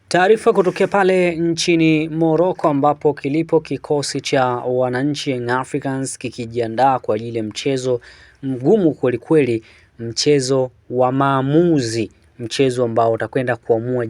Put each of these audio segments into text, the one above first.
Taarifa kutokea pale nchini Morocco ambapo kilipo kikosi cha wananchi Young Africans kikijiandaa kwa ajili ya mchezo mgumu kweli kweli, mchezo wa maamuzi, mchezo ambao utakwenda kuamua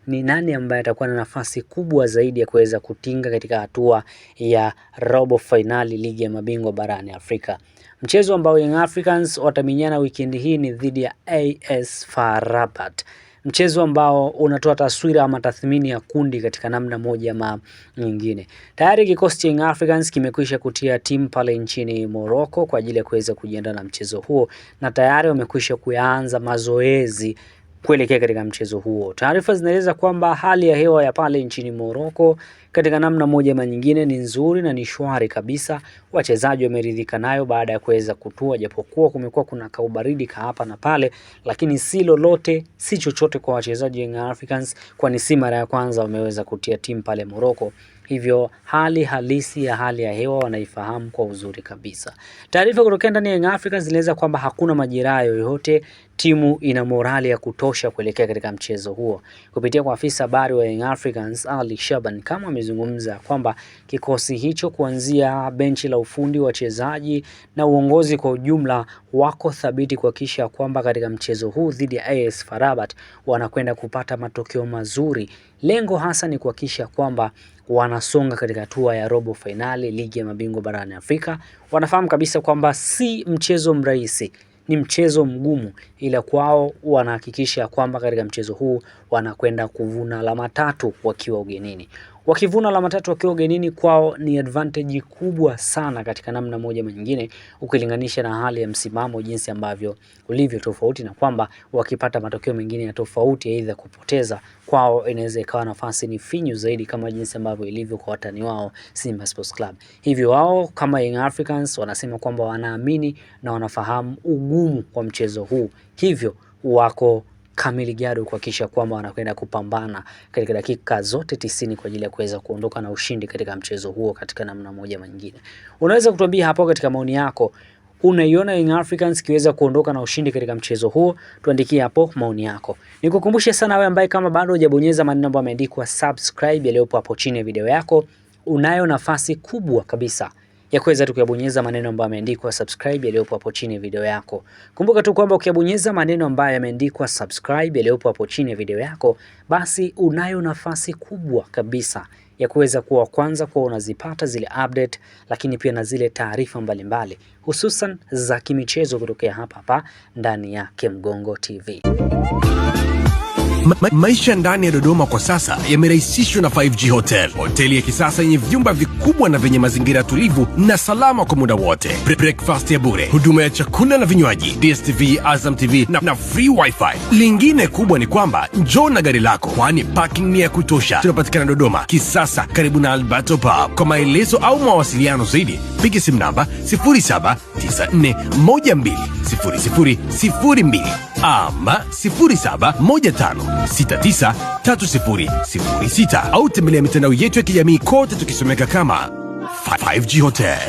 ni nani ambaye atakuwa na nafasi kubwa zaidi ya kuweza kutinga katika hatua ya robo finali ligi ya mabingwa barani Afrika. Mchezo ambao Young Africans watamenyana weekend hii ni dhidi ya AS FAR Rabat. Mchezo ambao unatoa taswira ama tathmini ya kundi katika namna moja ama nyingine. Tayari kikosi cha Young Africans kimekwisha kutia timu pale nchini Morocco kwa ajili ya kuweza kujiandaa na mchezo huo, na tayari wamekwisha kuanza mazoezi kuelekea katika mchezo huo. Taarifa zinaeleza kwamba hali ya hewa ya pale nchini Morocco katika namna moja ama nyingine ni nzuri na ni shwari kabisa. Wachezaji wameridhika nayo baada ya kuweza kutua, japokuwa kumekuwa kuna kaubaridi hapa na pale, lakini si lolote si chochote kwa wachezaji Young Africans, kwani si mara ya kwanza wameweza kutia timu pale Morocco. Hivyo hali halisi ya hali ya hewa wanaifahamu kwa uzuri kabisa. Taarifa kutoka ndani ya Young Africans zinaeleza kwamba hakuna majeraha yoyote, timu ina morali ya kutosha kuelekea katika mchezo huo. Kupitia kwa afisa habari wa Young Africans Ali Shaban kama amezungumza kwamba kikosi hicho kuanzia benchi la ufundi, wachezaji na uongozi kwa ujumla wako thabiti kuhakikisha kwamba katika mchezo huu dhidi ya AS FAR Rabat wanakwenda kupata matokeo mazuri. Lengo hasa ni kuhakikisha kwamba wanasonga katika hatua ya robo finali ligi ya mabingwa barani Afrika. Wanafahamu kabisa kwamba si mchezo mrahisi, ni mchezo mgumu, ila kwao wanahakikisha kwamba katika mchezo huu wanakwenda kuvuna alama 3 wakiwa ugenini. Wakivuna alama 3 wakiwa ugenini kwao ni advantage kubwa sana katika namna moja ama nyingine, ukilinganisha na hali ya msimamo jinsi ambavyo ulivyo tofauti, na kwamba wakipata matokeo mengine ya tofauti aidha kupoteza, kwao inaweza ikawa nafasi ni finyu zaidi kama jinsi ambavyo ilivyo kwa watani wao Simba Sports Club. Hivyo wao kama Young Africans wanasema kwamba wanaamini na wanafahamu ugumu kwa mchezo huu, hivyo wako kamili gado kuhakikisha kwamba wanakwenda kupambana katika dakika zote 90 kwa ajili ya kuweza kuondoka na ushindi katika mchezo huo katika namna moja ama nyingine. Unaweza kutuambia hapo katika maoni yako, unaiona Young Africans kiweza kuondoka na ushindi katika mchezo huo? Tuandikie hapo maoni yako. Nikukumbushe sana wewe ambaye kama bado hujabonyeza maneno ambayo yameandikwa subscribe yaliyopo hapo chini ya video yako, unayo nafasi kubwa kabisa ya kuweza tukuyabonyeza maneno ambayo yameandikwa subscribe yaliyopo hapo chini ya video yako. Kumbuka tu kwamba ukibonyeza maneno ambayo yameandikwa subscribe yaliyopo hapo chini ya video yako, basi unayo nafasi kubwa kabisa ya kuweza kuwa kwanza kwa unazipata zile update, lakini pia na zile taarifa mbalimbali hususan za kimichezo kutokea hapa ndani ya Kemgongo TV. Maisha ndani ya Dodoma kwa sasa yamerahisishwa na 5G Hotel. Hoteli ya kisasa yenye vyumba vikubwa na vyenye mazingira tulivu na salama kwa muda wote. Breakfast ya bure, huduma ya chakula na vinywaji, DStv, Azam TV na free wifi. Lingine kubwa ni kwamba njoo na gari lako, kwani parking ni ya kutosha. Tunapatikana Dodoma Kisasa karibu na Alberto Pub. Kwa maelezo au mawasiliano zaidi piga simu namba 0794120002 ama 0715693006 au tembelea mitandao yetu ya kijamii kote tukisomeka kama 5G Hotel.